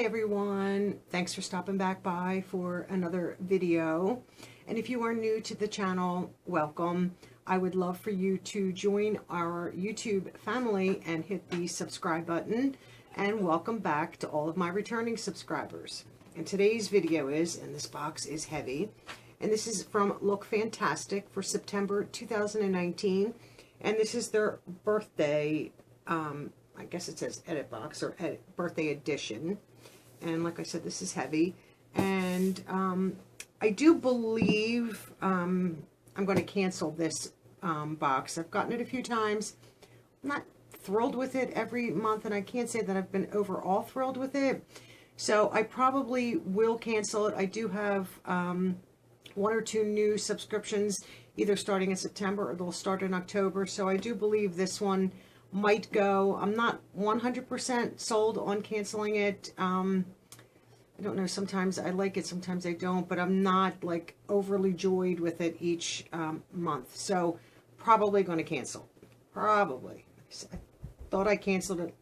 everyone, thanks for stopping back by for another video. And if you are new to the channel, welcome. I would love for you to join our YouTube family and hit the subscribe button, and welcome back to all of my returning subscribers. And today's video is, and this box is heavy, and this is from Look Fantastic for September 2019, and this is their birthday, I guess it says edit box or birthday edition. And like I said, this is heavy. And I do believe I'm going to cancel this box. I've gotten it a few times. I'm not thrilled with it every month, and I can't say that I've been overall thrilled with it. So I probably will cancel it. I do have one or two new subscriptions, either starting in September or they'll start in October. So I do believe this one might go. I'm not 100% sold on canceling it. I don't know, sometimes I like it, sometimes I don't, but I'm not like overly joyed with it each month. So probably going to cancel. Probably. I thought I canceled it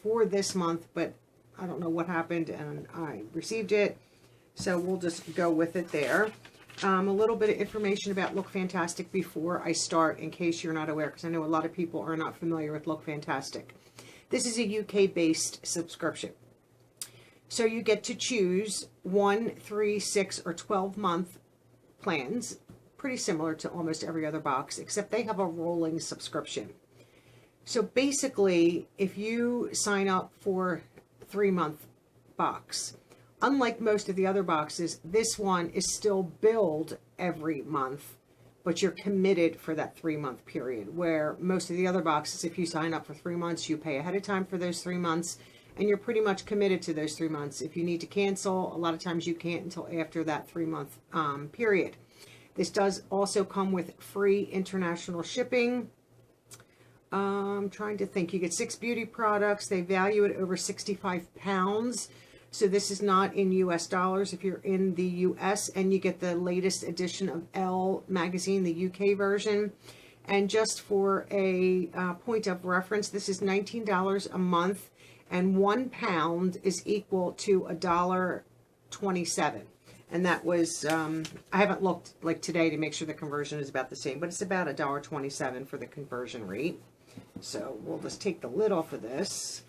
for this month, but I don't know what happened, and I received it. So we'll just go with it there. A little bit of information about Look Fantastic before I start, in case you're not aware, because I know a lot of people are not familiar with Look Fantastic. This is a UK-based subscription. So you get to choose 1, 3, 6, or 12-month plans, pretty similar to almost every other box, except they have a rolling subscription. So basically, if you sign up for a 3-month box, unlike most of the other boxes, this one is still billed every month, but you're committed for that 3-month period, where most of the other boxes, if you sign up for 3 months, you pay ahead of time for those 3 months, and you're pretty much committed to those 3 months. If you need to cancel, a lot of times you can't until after that 3-month period. This does also come with free international shipping. I'm trying to think. You get 6 beauty products. They value it over 65 pounds. So this is not in US dollars if you're in the US, and you get the latest edition of Elle magazine, the UK version. And just for a point of reference, this is $19 a month, and 1 pound is equal to $1.27. And that was, I haven't looked like today to make sure the conversion is about the same, but it's about $1.27 for the conversion rate. So we'll just take the lid off of this.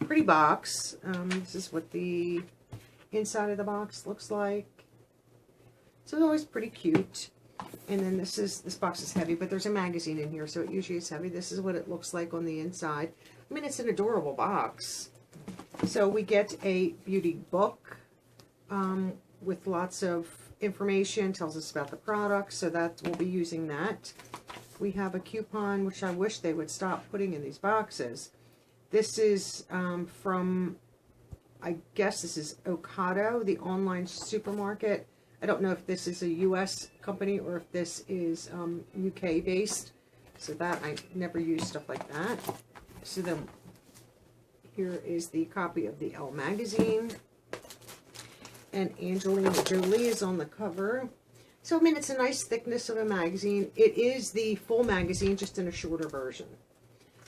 Pretty box. This is what the inside of the box looks like. So it's always pretty cute. And then this box is heavy, but there's a magazine in here, so it usually is heavy. This is what it looks like on the inside. I mean, it's an adorable box. So we get a beauty book with lots of information, tells us about the products, so that we'll be using that. We have a coupon, which I wish they would stop putting in these boxes. This is from, I guess this is Ocado, the online supermarket. I don't know if this is a US company or if this is UK based. So that, I never use stuff like that. So then here is the copy of the Elle magazine. And Angelina Jolie is on the cover. So, I mean, it's a nice thickness of a magazine. It is the full magazine, just in a shorter version.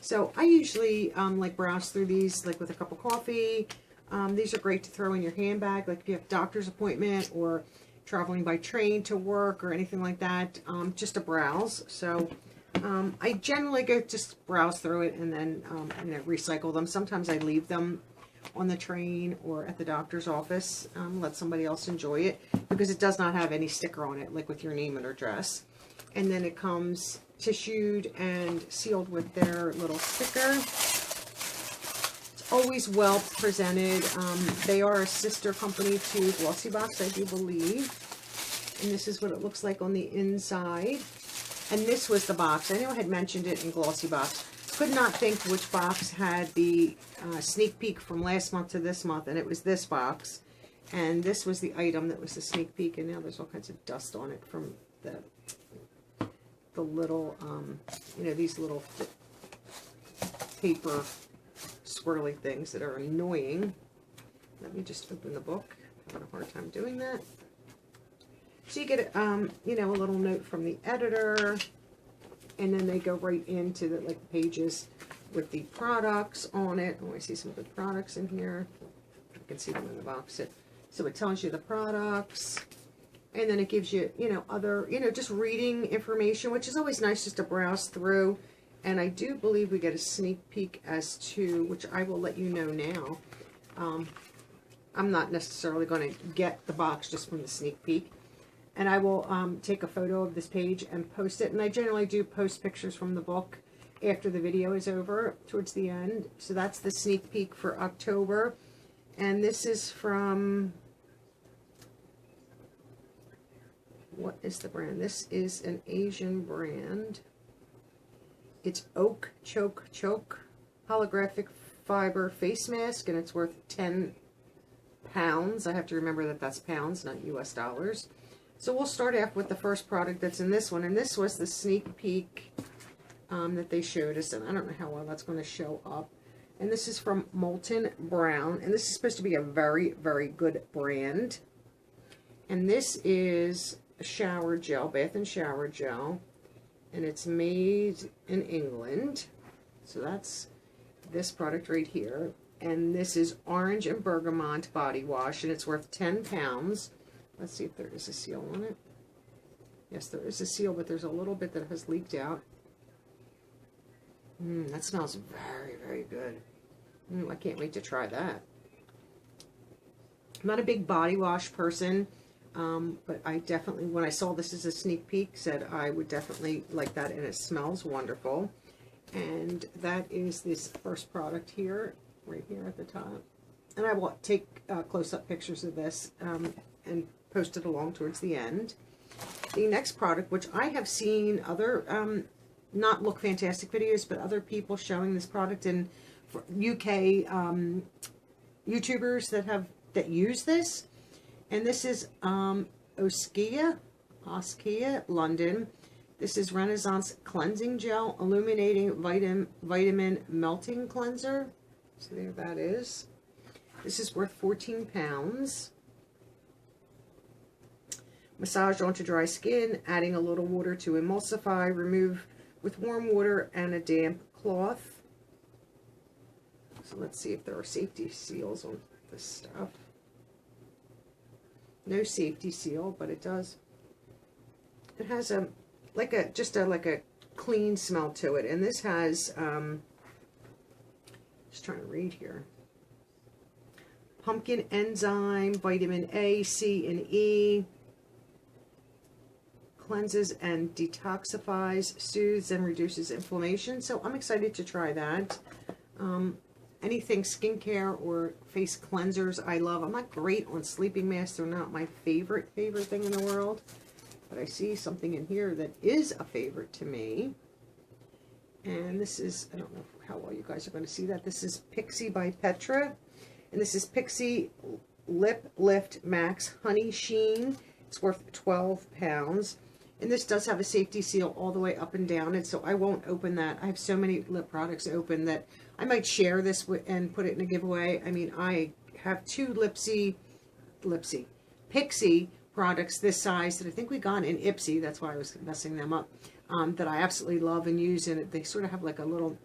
So I usually like browse through these like with a cup of coffee. These are great to throw in your handbag, like if you have a doctor's appointment or traveling by train to work or anything like that, just to browse. So I generally go just browse through it and then recycle them. Sometimes I leave them on the train or at the doctor's office, let somebody else enjoy it, because it does not have any sticker on it, like with your name and address. And then it comes tissued and sealed with their little sticker. It's always well presented. They are a sister company to Glossybox, I do believe. And this is what it looks like on the inside. And this was the box. I know I had mentioned it in Glossybox. Could not think which box had the sneak peek from last month to this month, and it was this box. And this was the item that was the sneak peek, and now there's all kinds of dust on it from the little, you know, these little paper swirly things that are annoying. Let me just open the book. I'm having a hard time doing that. So you get, you know, a little note from the editor, and then they go right into the pages with the products on it. Oh, I see some good products in here. you can see them in the box. So it tells you the products, and then it gives you, you know, other, you know, just reading information, which is always nice just to browse through. And I do believe we get a sneak peek as to, which I will let you know now. I'm not necessarily going to get the box just from the sneak peek. And I will take a photo of this page and post it. And I generally do post pictures from the book after the video is over, towards the end. So that's the sneak peek for October. And this is from, what is the brand? This is an Asian brand. It's Oak Choke holographic fiber face mask, and it's worth 10 pounds. I have to remember that that's pounds, not US dollars. So we'll start off with the first product that's in this one, and this was the sneak peek that they showed us, and I don't know how well that's going to show up. And this is from Molten Brown, and this is supposed to be a very, very good brand. And this is a shower gel, bath and shower gel, and it's made in England. So that's this product right here. And this is Orange and Bergamot body wash, and it's worth 10 pounds. Let's see if there is a seal on it. Yes, there is a seal, but there's a little bit that has leaked out. That smells very, very good. I can't wait to try that. I'm not a big body wash person, but I definitely, when I saw this as a sneak peek, said I would definitely like that, and it smells wonderful. And that is this first product here, right here at the top. And I will take close-up pictures of this and post it along towards the end. The next product, which I have seen other, not Look Fantastic videos, but other people showing this product in UK YouTubers that use this. And this is Oskia, London. This is Renaissance Cleansing Gel Illuminating Vitamin Melting Cleanser. So there that is. This is worth 14 pounds. Massage onto dry skin, adding a little water to emulsify, remove with warm water and a damp cloth. So let's see if there are safety seals on this stuff. No safety seal, but it does. It has a like a clean smell to it, and this has just trying to read here. Pumpkin enzyme, vitamin A, C, and E. Cleanses and detoxifies, soothes and reduces inflammation. So I'm excited to try that. Anything skincare or face cleansers I love. I'm not great on sleeping masks. They're not my favorite thing in the world. But I see something in here that is a favorite to me. And this is, I don't know how well you guys are going to see that. This is Pixie by Petra. And this is Pixie Lip Lift Max Honey Sheen. It's worth 12 pounds. And this does have a safety seal all the way up and down it, so I won't open that. I have so many lip products open that I might share this and put it in a giveaway. I mean, I have two Pixie products this size that I think we got in Ipsy. That's why I was messing them up. That I absolutely love and use, and they sort of have like a little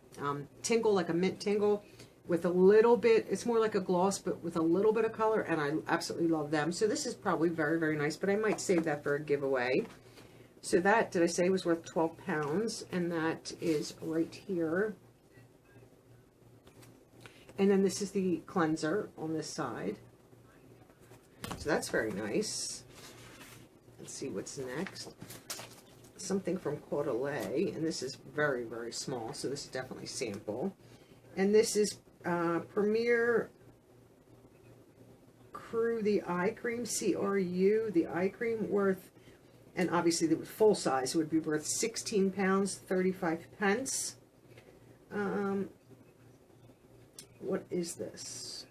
tingle, like a mint tingle, with a little bit, it's more like a gloss, but with a little bit of color, and I absolutely love them. So this is probably very, very nice, but I might save that for a giveaway. So that, did I say, was worth 12 pounds, and that is right here. And then this is the cleanser on this side. So that's very nice. Let's see what's next. Something from Caudalie, and this is very, very small, so this is definitely sample. And this is Premier Crew, the eye cream, CRU, the eye cream, worth, and obviously the full size would be worth 16 pounds, 35 pence. What is this?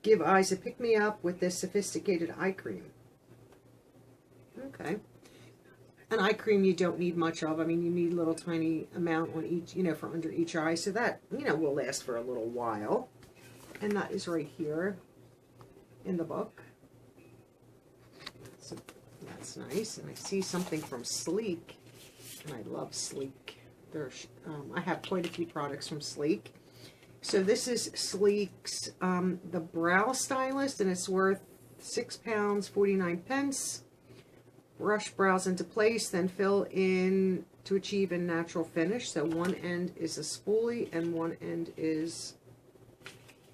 Give eyes a pick-me-up with this sophisticated eye cream. Okay. An eye cream you don't need much of. I mean, you need a little tiny amount on each, you know, for under each eye. So that, you know, will last for a little while. And that is right here in the book. So that's nice. And I see something from Sleek. And I love Sleek. There's, I have quite a few products from Sleek. So this is Sleek's the Brow Stylist, and it's worth £6.49. Brush brows into place, then fill in to achieve a natural finish. So one end is a spoolie and one end is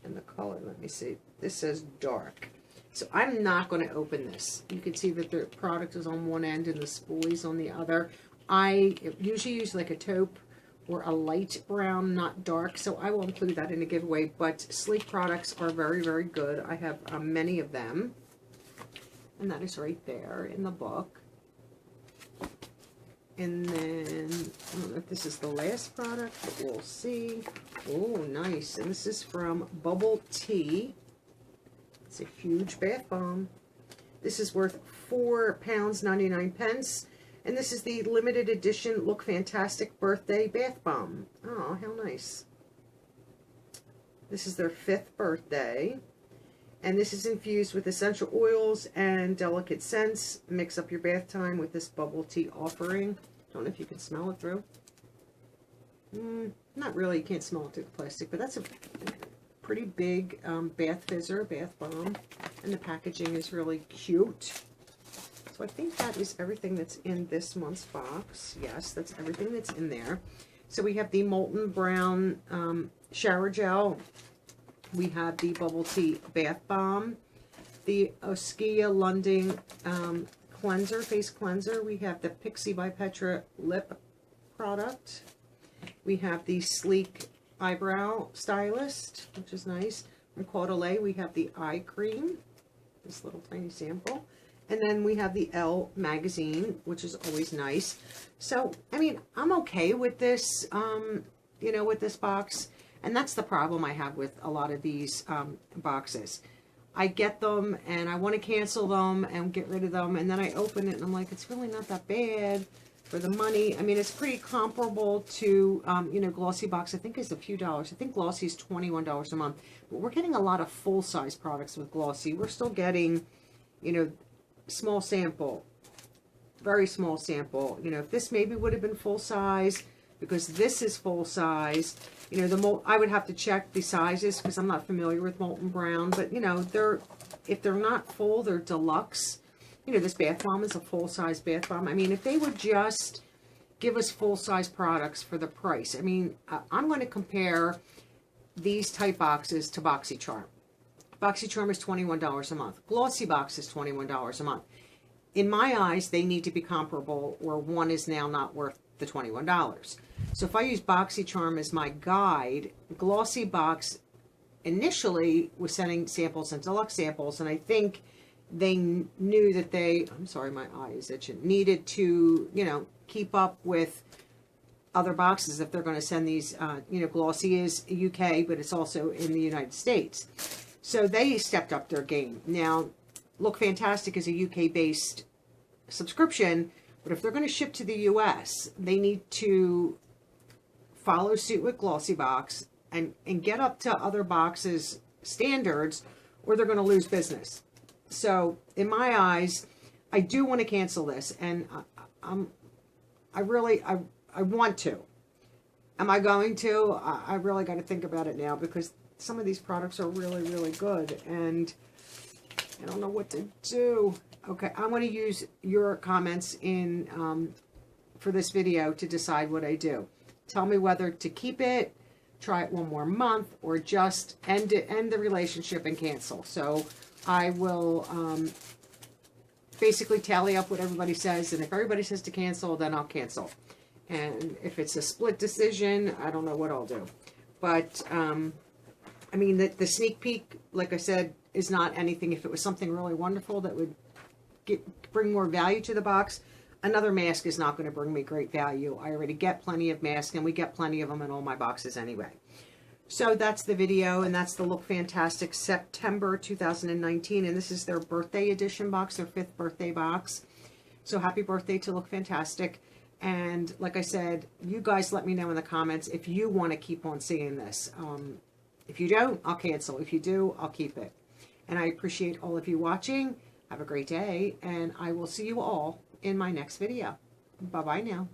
in the color. Let me see. This says dark. So I'm not going to open this. You can see that the product is on one end and the spoolie's on the other. I usually use like a taupe or a light brown, not dark, so I will include that in a giveaway. But Sleek products are very, very good. I have many of them, and that is right there in the book. And then, I don't know if this is the last product, but we'll see. Oh, nice. And this is from Bubble Tea. It's a huge bath bomb. This is worth £4.99. And this is the limited edition Look Fantastic Birthday Bath Bomb. Oh, how nice. This is their 5th birthday. And this is infused with essential oils and delicate scents. Mix up your bath time with this bubble tea offering. Don't know if you can smell it through. Not really. You can't smell it through the plastic, but that's a pretty big bath fizzer, bath bomb. And the packaging is really cute. So I think that is everything that's in this month's box. Yes, that's everything that's in there. So we have the Molten Brown Shower Gel. We have the Bubble Tea Bath Bomb. The Oskia Lunding Cleanser, Face Cleanser. We have the Pixie by Petra Lip Product. We have the Sleek Eyebrow Stylist, which is nice. From Caudalie, we have the Eye Cream. This little tiny sample. And then we have the Elle magazine, which is always nice. So, I mean, I'm okay with this, you know, with this box. And that's the problem I have with a lot of these boxes. I get them and I want to cancel them and get rid of them. And then I open it and I'm like, it's really not that bad for the money. I mean, it's pretty comparable to, you know, Glossy Box, I think is a few dollars. I think Glossy is $21 a month. But we're getting a lot of full-size products with Glossy. We're still getting, you know, small sample, very small sample. You know, if this maybe would have been full size, because this is full size, you know, I would have to check the sizes because I'm not familiar with Molten Brown, but you know, if they're not full, they're deluxe. You know, this bath bomb is a full size bath bomb. I mean, if they would just give us full size products for the price, I mean, I'm going to compare these type boxes to BoxyCharm. BoxyCharm is $21 a month. Glossy Box is $21 a month. In my eyes, they need to be comparable, or one is now not worth the $21. So if I use BoxyCharm as my guide, Glossy Box initially was sending samples and deluxe samples, and I think they knew that they, I'm sorry, my eye is itching, needed to, you know, keep up with other boxes if they're going to send these, you know, Glossy is UK, but it's also in the United States. So they stepped up their game. Now, Look Fantastic is a UK-based subscription, but if they're going to ship to the US, they need to follow suit with Glossy Box and get up to other boxes' standards, or they're going to lose business. So, in my eyes, I do want to cancel this, and I want to. Am I going to? I really got to think about it now, because some of these products are really, really good, and I don't know what to do. Okay, I'm going to use your comments in for this video to decide what I do. Tell me whether to keep it, try it one more month, or just end the relationship and cancel. So I will basically tally up what everybody says, and if everybody says to cancel, then I'll cancel. And if it's a split decision, I don't know what I'll do. But I mean, the sneak peek, like I said, is not anything. If it was something really wonderful that would bring more value to the box, another mask is not going to bring me great value. I already get plenty of masks, and we get plenty of them in all my boxes anyway. So that's the video, and that's the Look Fantastic September 2019, and this is their birthday edition box, their 5th birthday box. So happy birthday to Look Fantastic. And like I said, you guys let me know in the comments if you want to keep on seeing this. If you don't, I'll cancel. If you do, I'll keep it. And I appreciate all of you watching. Have a great day, and I will see you all in my next video. Bye-bye now.